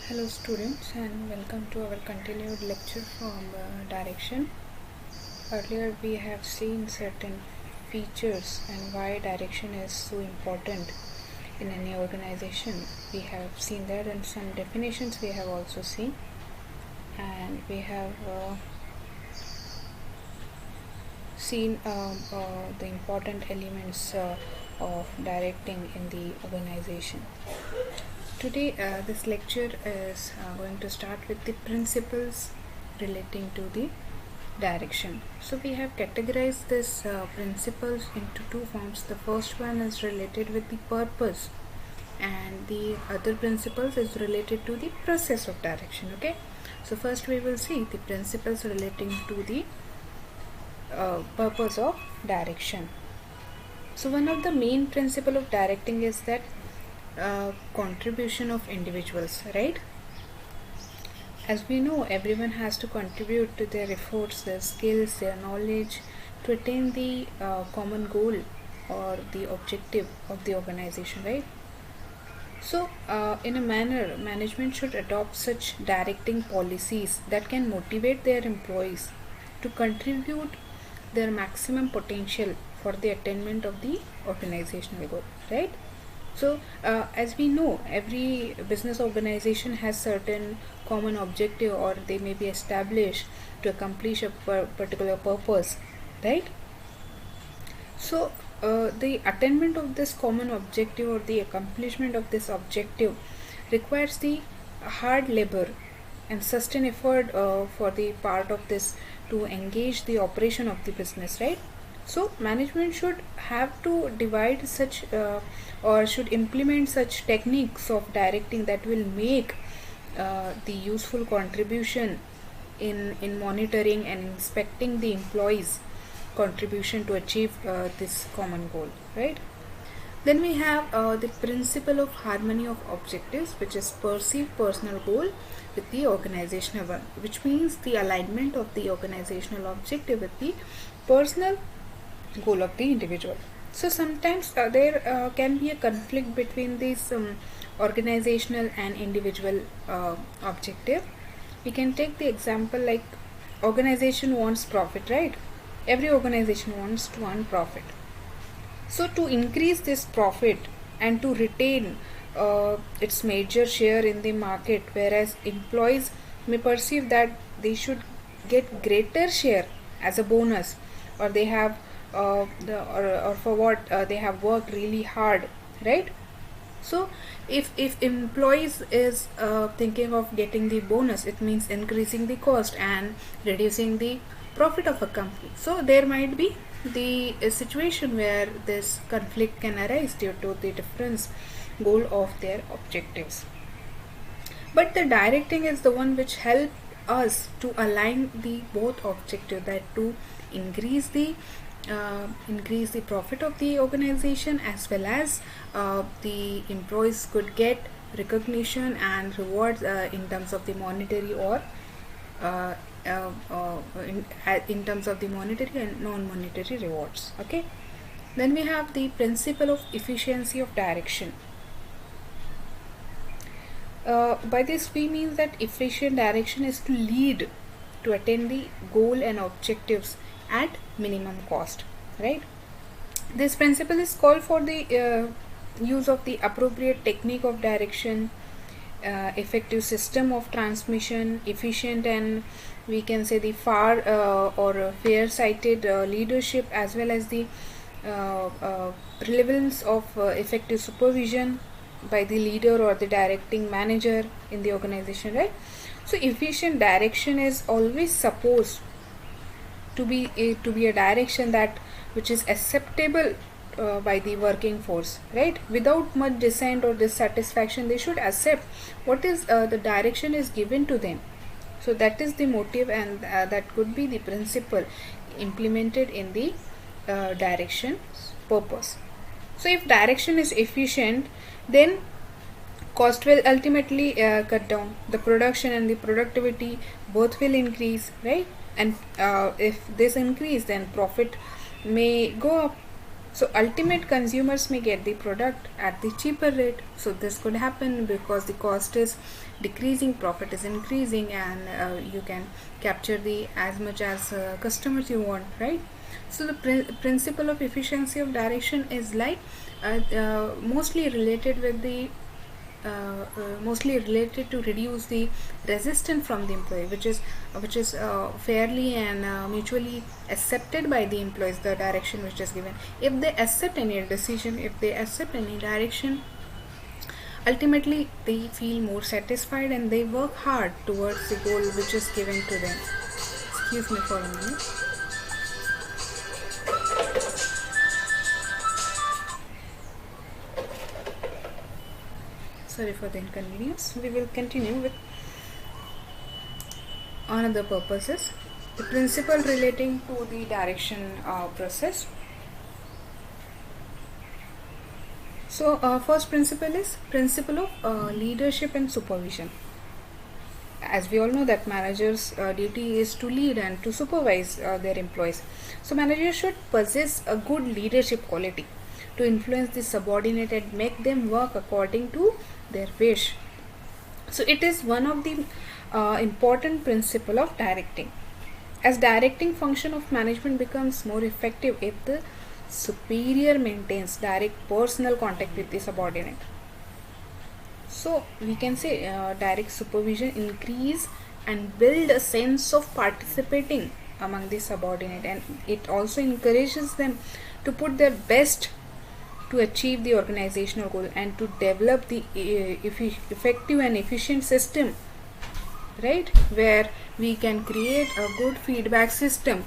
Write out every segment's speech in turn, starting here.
Hello students and welcome to our continued lecture from direction. Earlier we have seen certain features and why direction is so important in any organization. We have seen that, and some definitions we have also seen, and we have seen the important elements of directing in the organization. Today, this lecture is going to start with the principles relating to the direction. So we have categorized this principles into two forms. The first one is related with the purpose, and the other principles is related to the process of direction. Okay, so first we will see the principles relating to the purpose of direction. So one of the main principle of directing is that contribution of individuals, right? As we know, everyone has to contribute to their efforts, their skills, their knowledge to attain the common goal or the objective of the organization, right? So in a manner, management should adopt such directing policies that can motivate their employees to contribute their maximum potential for the attainment of the organizational goal, right? So as we know, every business organization has certain common objective, or they may be established to accomplish a particular purpose, right? So the attainment of this common objective or the accomplishment of this objective requires the hard labor and sustained effort for the part of this to engage the operation of the business, right? So management should have to divide such or should implement such techniques of directing that will make the useful contribution in monitoring and inspecting the employees contribution to achieve this common goal, right? Then we have the principle of harmony of objectives, which is perceived personal goal with the organizational one, which means the alignment of the organizational objective with the personal goal of the individual. So sometimes there can be a conflict between this organizational and individual objective. We can take the example like organization wants profit, right? Every organization wants to earn profit. So to increase this profit and to retain its major share in the market, whereas employees may perceive that they should get greater share as a bonus, or they have or for what they have worked really hard, right? So if employees is thinking of getting the bonus, it means increasing the cost and reducing the profit of a company. So there might be the situation where this conflict can arise due to the difference goal of their objectives. But the directing is the one which help us to align the both objective, that to increase the profit of the organization, as well as the employees could get recognition and rewards in terms of the monetary or uh, in terms of the monetary and non-monetary rewards. Okay, then we have the principle of efficiency of direction. By this we mean that efficient direction is to lead to attain the goal and objectives at minimum cost, right? This principle is called for the use of the appropriate technique of direction, effective system of transmission, efficient and we can say the far or fair sighted leadership, as well as the relevance of effective supervision by the leader or the directing manager in the organization, right? So efficient direction is always supposed to be a direction that which is acceptable by the working force, right? Without much dissent or dissatisfaction, they should accept what is the direction is given to them. So that is the motive, and that could be the principle implemented in the direction purpose. So if direction is efficient, then cost will ultimately cut down, the production and the productivity both will increase, right? And if this increase, then profit may go up, So ultimate consumers may get the product at the cheaper rate. So this could happen because the cost is decreasing, profit is increasing, and you can capture the as much as customers you want, right? So the principle of efficiency of direction is like mostly related with the mostly related to reduce the resistance from the employee, which is fairly and mutually accepted by the employees, the direction which is given. If they accept any decision, if they accept any direction, ultimately they feel more satisfied and they work hard towards the goal which is given to them. Excuse me for a minute. Sorry for the inconvenience. We will continue with another purposes. The principle relating to the direction process. So first principle is principle of leadership and supervision. As we all know that managers duty is to lead and to supervise their employees. So managers should possess a good leadership quality to influence the subordinate and make them work according to their wish. So it is one of the important principle of directing, as directing function of management becomes more effective if the superior maintains direct personal contact with the subordinate. So we can say direct supervision increase and build a sense of participating among the subordinate, and it also encourages them to put their best to achieve the organizational goal and to develop the effective and efficient system, right, where we can create a good feedback system.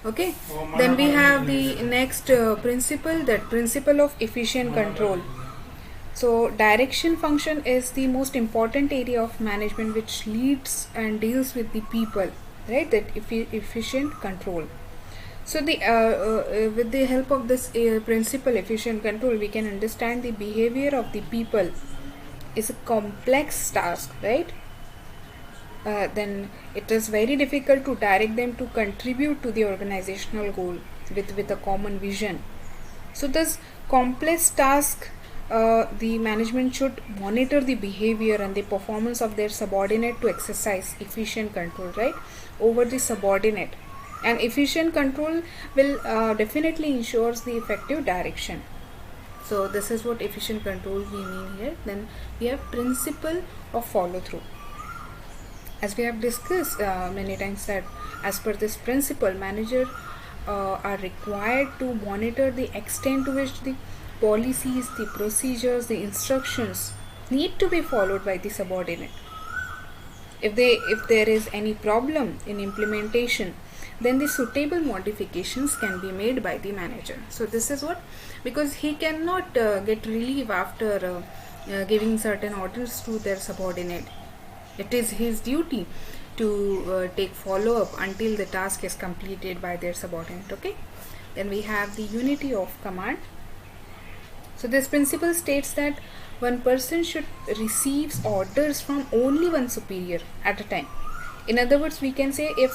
Okay, then we have the next principle, that principle of efficient control. So direction function is the most important area of management which leads and deals with the people, right, that efficient control. So the with the help of this principle efficient control, we can understand the behavior of the people is a complex task, right? Then it is very difficult to direct them to contribute to the organizational goal with a common vision. So this complex task, the management should monitor the behavior and the performance of their subordinate to exercise efficient control, right, over the subordinate. And efficient control will definitely ensures the effective direction. So this is what efficient control we mean here. Then we have principle of follow through. As we have discussed many times that as per this principle, managers are required to monitor the extent to which the policies, the procedures, the instructions need to be followed by the subordinate. If there is any problem in implementation, then the suitable modifications can be made by the manager. So this is what, because he cannot get relief after giving certain orders to their subordinate. It is his duty to take follow up until the task is completed by their subordinate. Okay, then we have the unity of command. So this principle states that one person should receive orders from only one superior at a time. In other words, we can say if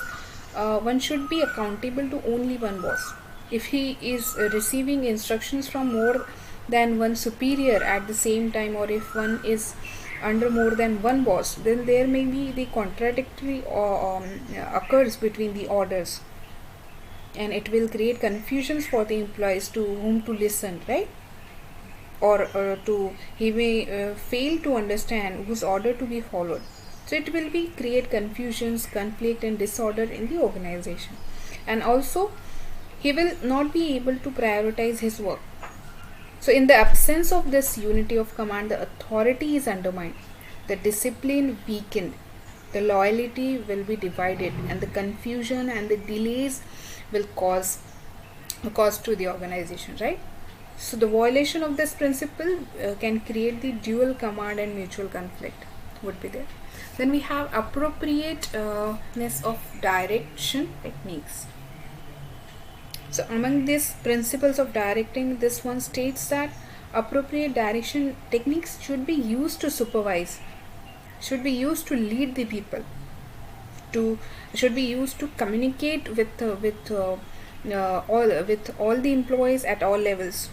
one should be accountable to only one boss. If he is receiving instructions from more than one superior at the same time, or if one is under more than one boss, then there may be the contradictory occurs between the orders, and it will create confusions for the employees to whom to listen, right? Or to he may fail to understand whose order to be followed. So it will be create confusions, conflict and disorder in the organization, and also he will not be able to prioritize his work. So in the absence of this unity of command, the authority is undermined, the discipline weakened, the loyalty will be divided, and the confusion and the delays will cause to the organization, right? So the violation of this principle can create the dual command and mutual conflict would be there. Then we have appropriateness of direction techniques. So among these principles of directing, this one states that appropriate direction techniques should be used to supervise, should be used to lead the people, should be used to communicate with all the employees at all levels.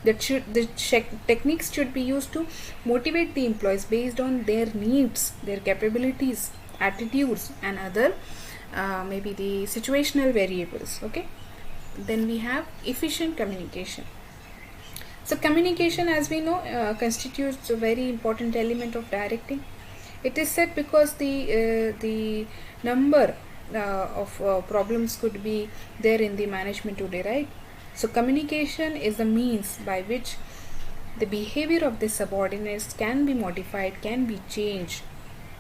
Techniques should be used to motivate the employees based on their needs, their capabilities, attitudes, and other maybe the situational variables. Okay, then we have efficient communication. So communication, as we know, constitutes a very important element of directing. It is said because the number of problems could be there in the management today, right? So communication is the means by which the behavior of the subordinates can be modified, can be changed,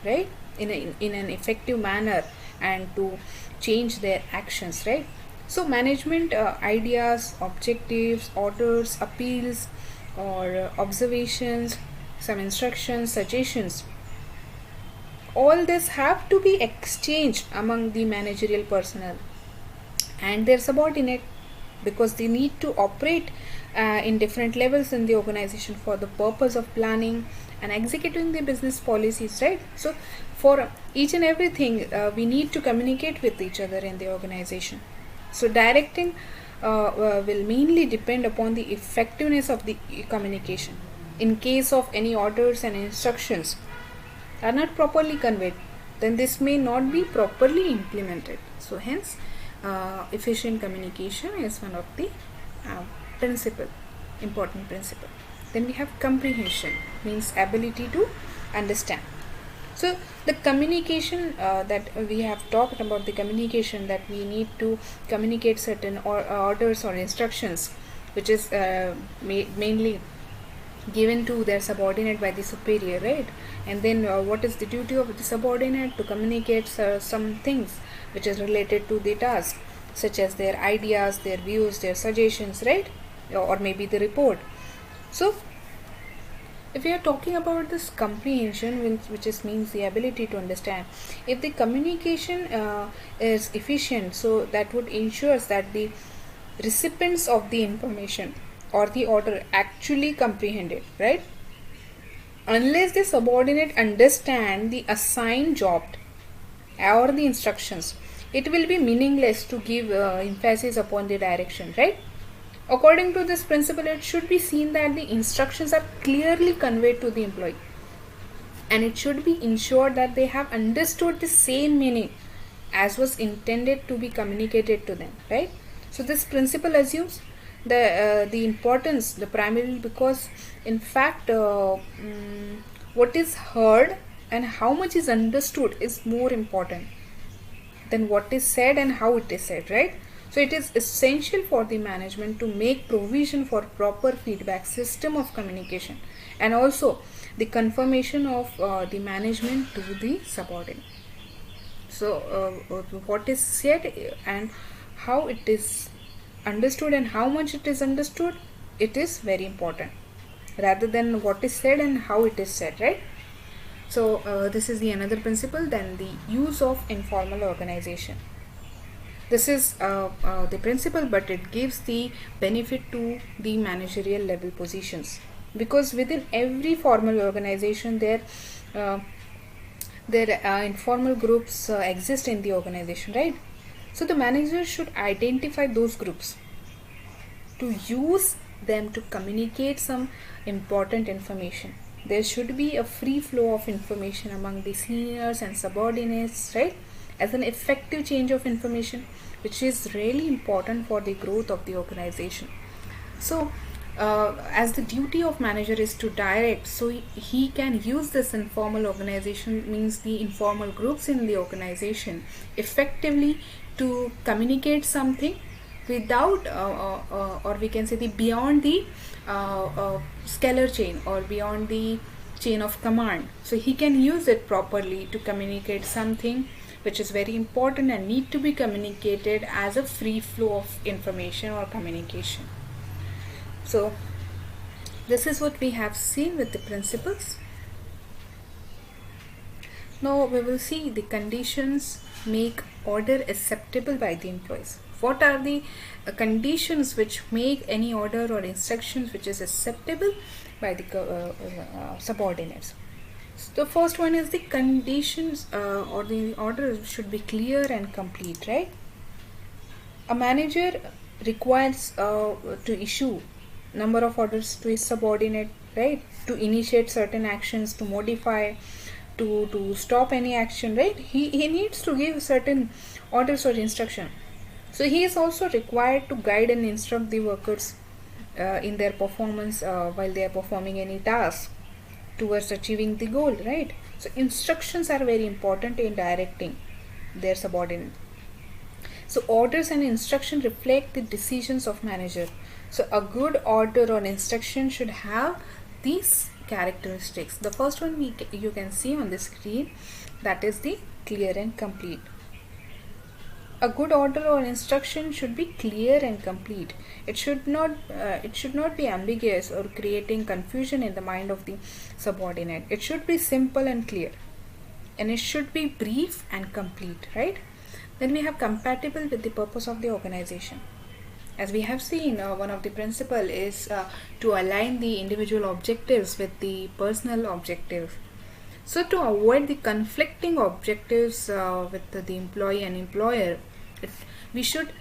right, in an effective manner, and to change their actions, right? So management ideas, objectives, orders, appeals, or observations, some instructions, suggestions, all this have to be exchanged among the managerial personnel and their subordinate, because they need to operate in different levels in the organization for the purpose of planning and executing the business policies, right? So for each and everything we need to communicate with each other in the organization. So directing will mainly depend upon the effectiveness of the communication. In case of any orders and instructions are not properly conveyed, then this may not be properly implemented. So hence efficient communication is one of the important principle. Then we have comprehension, means ability to understand. So the communication that we have talked about, the communication that we need to communicate certain orders or instructions, which is mainly given to their subordinate by the superior, right? And then what is the duty of the subordinate? To communicate some things which is related to the task, such as their ideas, their views, their suggestions, right? Or maybe the report. So if we are talking about this comprehension, which is means the ability to understand, if the communication is efficient, so that would ensure that the recipients of the information or the order actually comprehended, right? Unless the subordinate understand the assigned job or the instructions, it will be meaningless to give emphasis upon the direction, right? According to this principle, it should be seen that the instructions are clearly conveyed to the employee, and it should be ensured that they have understood the same meaning as was intended to be communicated to them, right? So this principle assumes the importance, the primarily, because in fact what is heard and how much is understood is more important than what is said and how it is said, right? So it is essential for the management to make provision for proper feedback system of communication, and also the confirmation of the management to the subordinate. So what is said and how it is understood and how much it is understood, it is very important, rather than what is said and how it is said, right? So this is the another principle. Then the use of informal organization. This is the principle, but it gives the benefit to the managerial level positions, because within every formal organization there informal groups exist in the organization, right? So the manager should identify those groups to use them to communicate some important information. There should be a free flow of information among the seniors and subordinates, right, as an effective change of information, which is really important for the growth of the organization. So as the duty of manager is to direct, so he can use this informal organization, means the informal groups in the organization, effectively to communicate something without or we can say the beyond the scalar chain or beyond the chain of command. So he can use it properly to communicate something which is very important and need to be communicated as a free flow of information or communication. So this is what we have seen with the principles. Now we will see the conditions make order acceptable by the employees. What are the conditions which make any order or instructions which is acceptable by the subordinates? So the first one is the conditions or the order should be clear and complete, right? A manager requires to issue number of orders to his subordinate, right? To initiate certain actions, to modify, to stop any action, right? He needs to give certain orders or instruction. So he is also required to guide and instruct the workers in their performance while they are performing any task towards achieving the goal, right? So instructions are very important in directing their subordinate. So orders and instruction reflect the decisions of manager. So a good order or instruction should have these characteristics. The first one you can see on the screen, that is the clear and complete. A good order or instruction should be clear and complete. It should not be ambiguous or creating confusion in the mind of the subordinate. It should be simple and clear, and it should be brief and complete, right? Then we have compatible with the purpose of the organization. As we have seen, one of the principle is to align the individual objectives with the personal objectives. So to avoid the conflicting objectives with the employee and employer, we should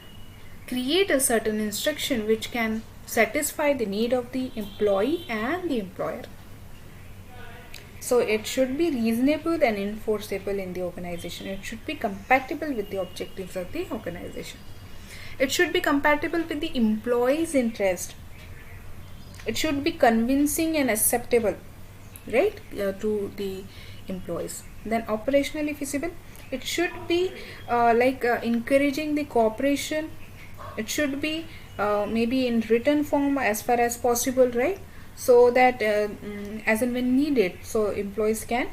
create a certain instruction which can satisfy the need of the employee and the employer. So it should be reasonable and enforceable in the organization. It should be compatible with the objectives of the organization. It should be compatible with the employee's interest. It should be convincing and acceptable, right, to the employees. Then operationally feasible. It should be encouraging the cooperation. It should be maybe in written form as far as possible, right? So that as and when needed, so employees can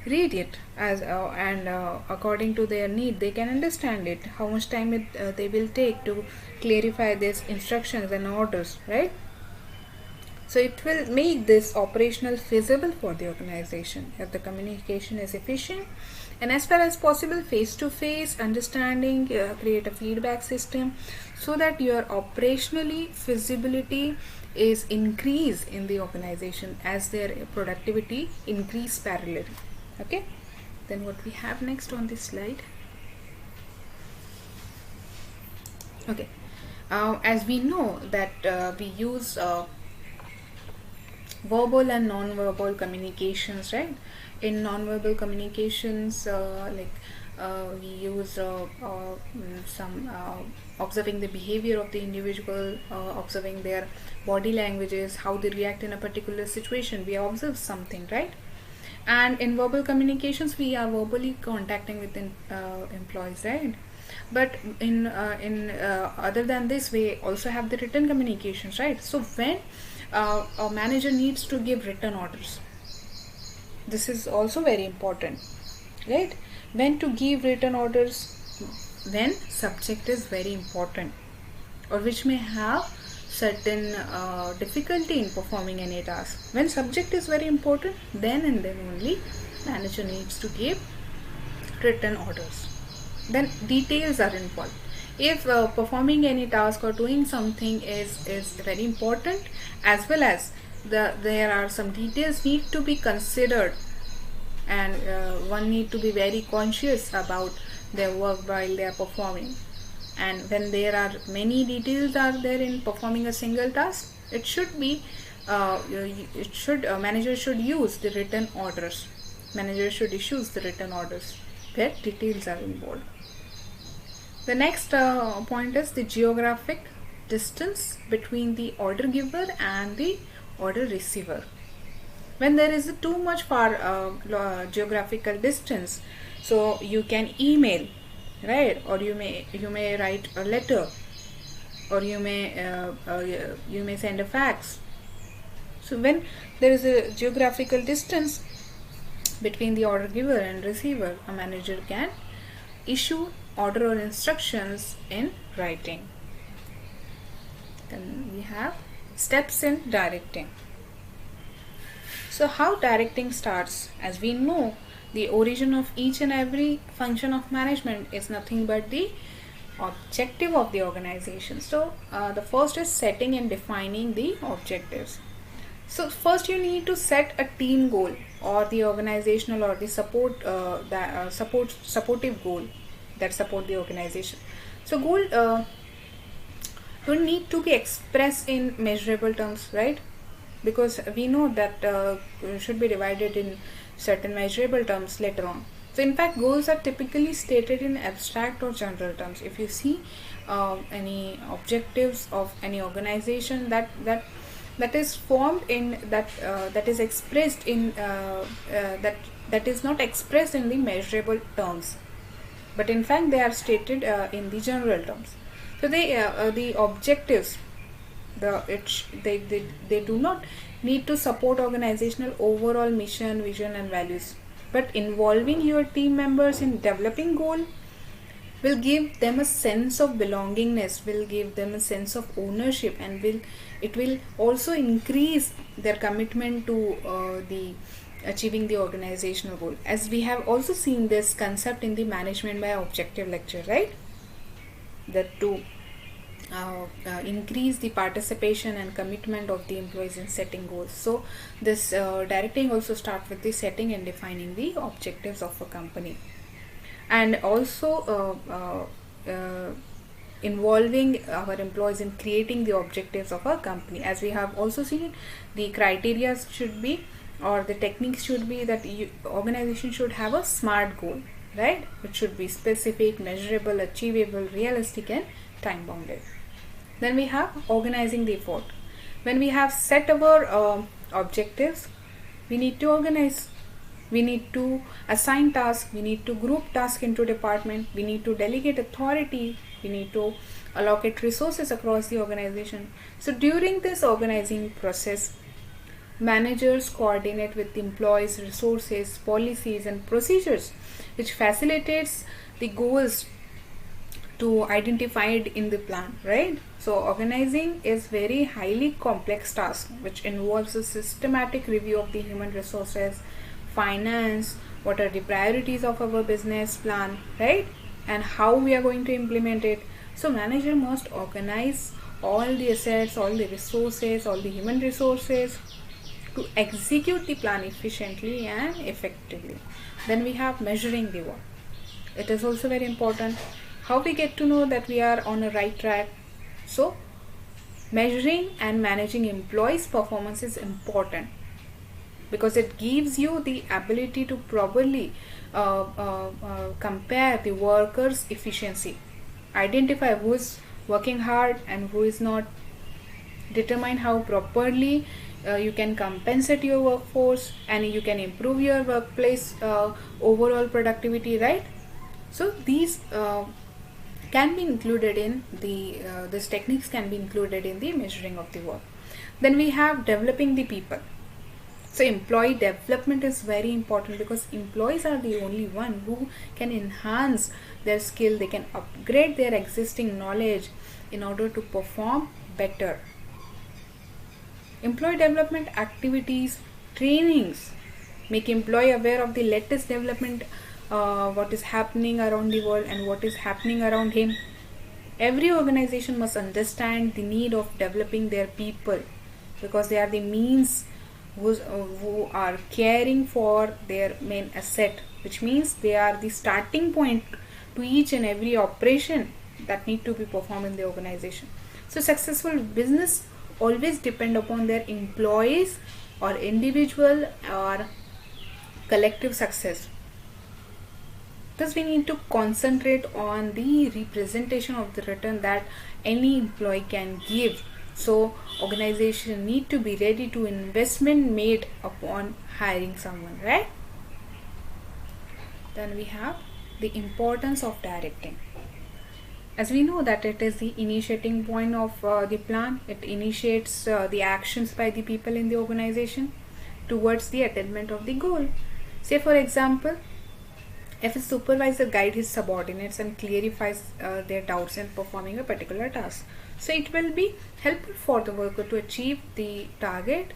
read it as and according to their need they can understand it, how much time they will take to clarify these instructions and orders, right? So it will make this operational feasible for the organization if the communication is efficient and as far as possible face to face understanding, create a feedback system so that your operationally feasibility is increased in the organization as their productivity increase parallelly. Okay, then what we have next on this slide. Okay, as we know that we use verbal and non-verbal communications, right? In non-verbal communications, we use some observing the behavior of the individual, observing their body languages, how they react in a particular situation. We observe something, right? And in verbal communications, we are verbally contacting with employees, right? But in other than this, we also have the written communications, right? So when a manager needs to give written orders, this is also very important, right? When to give written orders, when subject is very important or which may have certain difficulty in performing any task. When subject is very important, then and then only manager needs to give written orders. Then details are involved. If performing any task or doing something is very important, as well as there are some details need to be considered, and one need to be very conscious about their work while they are performing. And when there are many details are there in performing a single task, it should be manager should use the written orders. Manager should issue the written orders where details are involved. The next point is the geographic distance between the order giver and the order receiver. When there is too much far geographical distance, so you can email, right? Or you may write a letter, or you may send a fax. So when there is a geographical distance between the order giver and receiver, a manager can issue order or instructions in writing. Then we have steps in directing. So how directing starts? As we know, the origin of each and every function of management is nothing but the objective of the organization. So the first is setting and defining the objectives. So first you need to set a team goal or the organizational or the supportive goal that support the organization. So goal don't need to be expressed in measurable terms, right? Because we know that should be divided in certain measurable terms later on. So in fact, goals are typically stated in abstract or general terms. If you see any objectives of any organization that is formed in that is expressed in that is not expressed in the measurable terms, but in fact they are stated in the general terms. So the objectives, they do not need to support organizational overall mission, vision and values, but involving your team members in developing goal will give them a sense of belongingness, will give them a sense of ownership, and will also increase their commitment to the achieving the organizational goal. As we have also seen this concept in the management by objective lecture, right? That to increase the participation and commitment of the employees in setting goals. So this directing also starts with the setting and defining the objectives of a company, and also involving our employees in creating the objectives of our company. As we have also seen, the criteria should be, or the techniques should be, that organization should have a SMART goal, right? It should be specific, measurable, achievable, realistic and time bounded. Then we have organizing the effort. When we have set our objectives, we need to organize, we need to assign tasks, we need to group tasks into department, we need to delegate authority, we need to allocate resources across the organization. So during this organizing process, managers coordinate with employees, resources, policies and procedures, which facilitates the goals to identified in the plan, right? So organizing is very highly complex task which involves a systematic review of the human resources, finance, what are the priorities of our business plan, right? And how we are going to implement it. So manager must organize all the assets, all the resources, all the human resources to execute the plan efficiently and effectively. Then we have measuring the work. It is also very important. How we get to know that we are on a right track? So measuring and managing employees' performance is important, because it gives you the ability to properly compare the workers' efficiency, identify who is working hard and who is not, determine how properly you can compensate your workforce, and you can improve your workplace overall productivity, right? So these can be included in the these techniques can be included in the measuring of the work. Then we have developing the people. So employee development is very important, because employees are the only one who can enhance their skill, they can upgrade their existing knowledge in order to perform better. Employee development activities, trainings make employee aware of the latest development, what is happening around the world and what is happening around him. Every organization must understand the need of developing their people, because they are the means who are caring for their main asset, which means they are the starting point to each and every operation that need to be performed in the organization. So successful business always depend upon their employees or individual or collective success. Thus we need to concentrate on the representation of the return that any employee can give. So organization need to be ready to investment made upon hiring someone, right? Then we have the importance of directing. As we know that it is the initiating point of the plan, it initiates the actions by the people in the organization towards the attainment of the goal. Say for example, if a supervisor guides his subordinates and clarifies their doubts in performing a particular task, so it will be helpful for the worker to achieve the target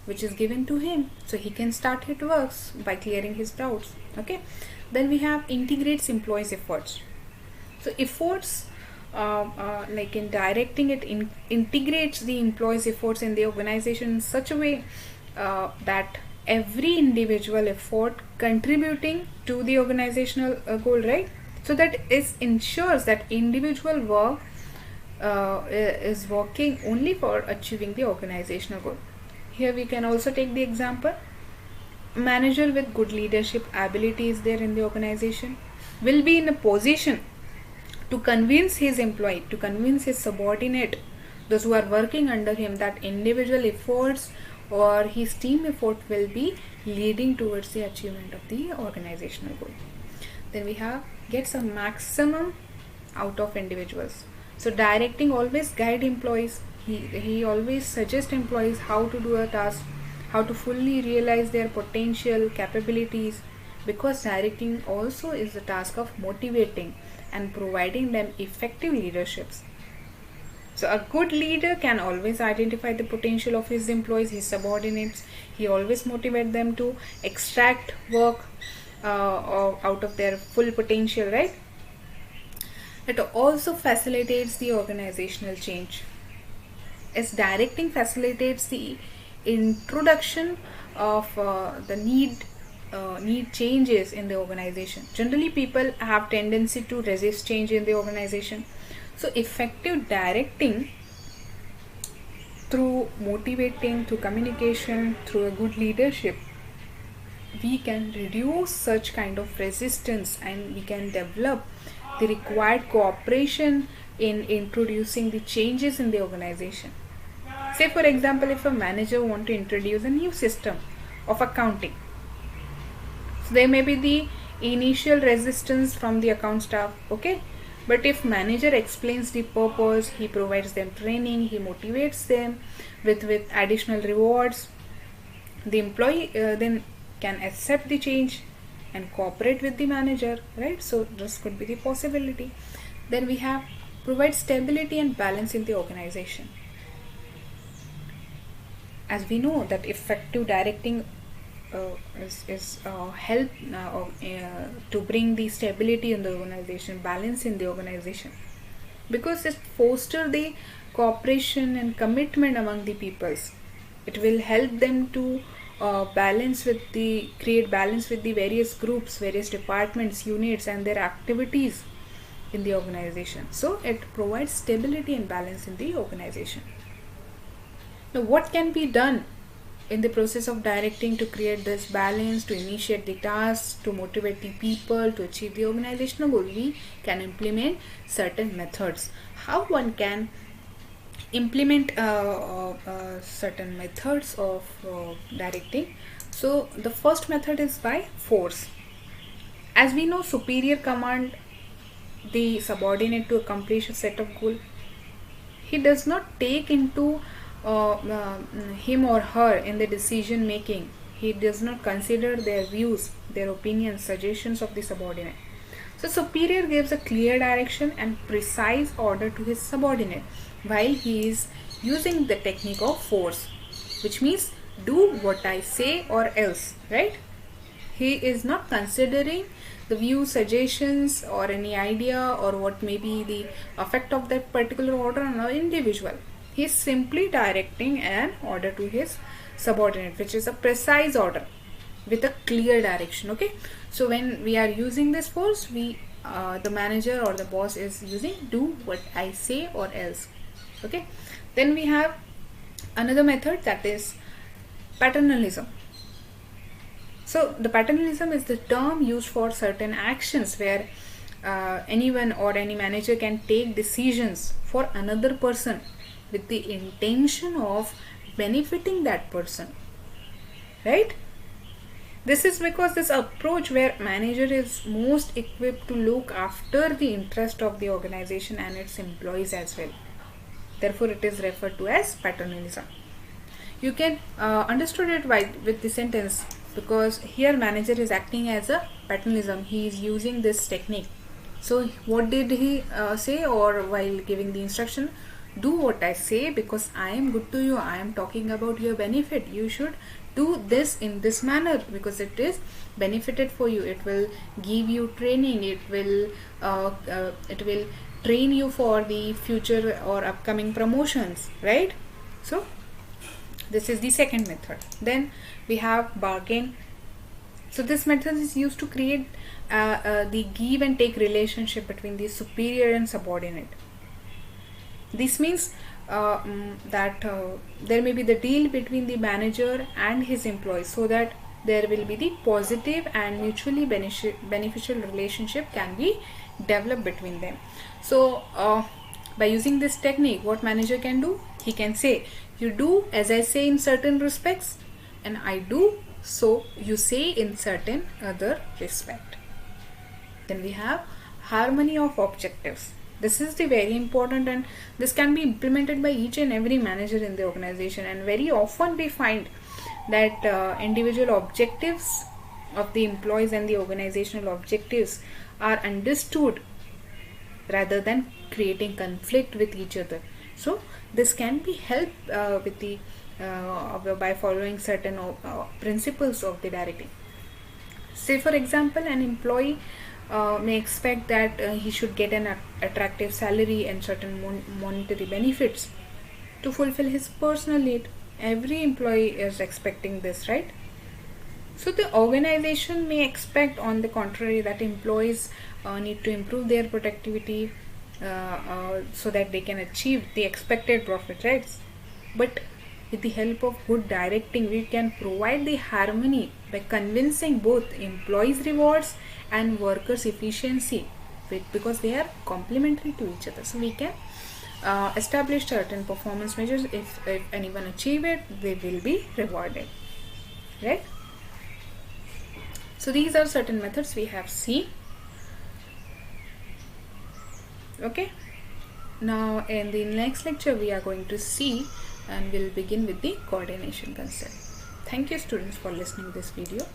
which is given to him, so he can start his works by clearing his doubts. Okay. Then we have integrates employees' efforts. So efforts, like in directing it, integrates the employees' efforts in the organization in such a way that every individual effort contributing to the organizational goal, right? so that it ensures that individual work is working only for achieving the organizational goal. Here we can also take the example, manager with good leadership abilities there in the organization will be in a position to convince his employee, to convince his subordinate, those who are working under him, that individual efforts or his team effort will be leading towards the achievement of the organizational goal. Then we have gets a maximum out of individuals. So directing always guide employees. He always suggests employees how to do a task, how to fully realize their potential capabilities, because directing also is the task of motivating and providing them effective leaderships. So a good leader can always identify the potential of his employees, his subordinates. He always motivates them to extract work out of their full potential, right? It also facilitates the organizational change, as directing facilitates the introduction of the need changes in the organization. Generally people have tendency to resist change in the organization. So effective directing through motivating, through communication, through a good leadership, we can reduce such kind of resistance and we can develop the required cooperation in introducing the changes in the organization. Say for example, if a manager want to introduce a new system of accounting, so there may be the initial resistance from the account staff, okay, but if manager explains the purpose, he provides them training, he motivates them with additional rewards, the employee then can accept the change and cooperate with the manager, right? So this could be the possibility. Then we have provide stability and balance in the organization. As we know that effective directing is help to bring the stability in the organization, balance in the organization, because it foster the cooperation and commitment among the peoples. It will help them to create balance with the various groups, various departments, units and their activities in the organization. So it provides stability and balance in the organization. Now what can be done in the process of directing to create this balance, to initiate the tasks, to motivate the people to achieve the organizational goal? We can implement certain methods. How one can implement certain methods of directing? So the first method is by force. As we know, superior command the subordinate to accomplish a set of goal. He does not take into him or her in the decision making. He does not consider their views, their opinions, suggestions of the subordinate. So superior gives a clear direction and precise order to his subordinate while he is using the technique of force, which means do what I say or else, right? He is not considering the views, suggestions or any idea or what may be the effect of that particular order on an individual. He is simply directing an order to his subordinate, which is a precise order with a clear direction. Okay, so when we are using this force, we the manager or the boss is using do what I say or else. Okay, then we have another method, that is paternalism. So the paternalism is the term used for certain actions where anyone or any manager can take decisions for another person with the intention of benefiting that person, right? This is because this approach where manager is most equipped to look after the interest of the organization and its employees as well. Therefore it is referred to as paternalism. You can understood it with the sentence, because here manager is acting as a paternalism. He is using this technique. So what did he say, or while giving the instruction, do what I say because I am good to you, I am talking about your benefit, you should do this in this manner because it is benefited for you, it will give you training, it will train you for the future or upcoming promotions, right? So this is the second method. Then we have bargain. So this method is used to create the give and take relationship between the superior and subordinate. This means that there may be the deal between the manager and his employees, so that there will be the positive and mutually beneficial relationship can be developed between them. So by using this technique, what manager can do, he can say, you do as I say in certain respects, and I do so you say in certain other respect. Then we have harmony of objectives. This is the very important, and this can be implemented by each and every manager in the organization. And very often we find that individual objectives of the employees and the organizational objectives are understood rather than creating conflict with each other. So this can be helped with the by following certain principles of the directing. Say for example, an employee may expect that he should get an attractive salary and certain monetary benefits to fulfill his personal need. Every employee is expecting this, right? So the organization may expect, on the contrary, that employees need to improve their productivity so that they can achieve the expected profit, right? But with the help of good directing, we can provide the harmony by convincing both employees' rewards and workers' efficiency, because they are complementary to each other. So we can establish certain performance measures. If anyone achieve it, they will be rewarded, right? So these are certain methods we have seen. Okay, now in the next lecture we are going to see, and we'll begin with the coordination concept. Thank you students for listening to this video.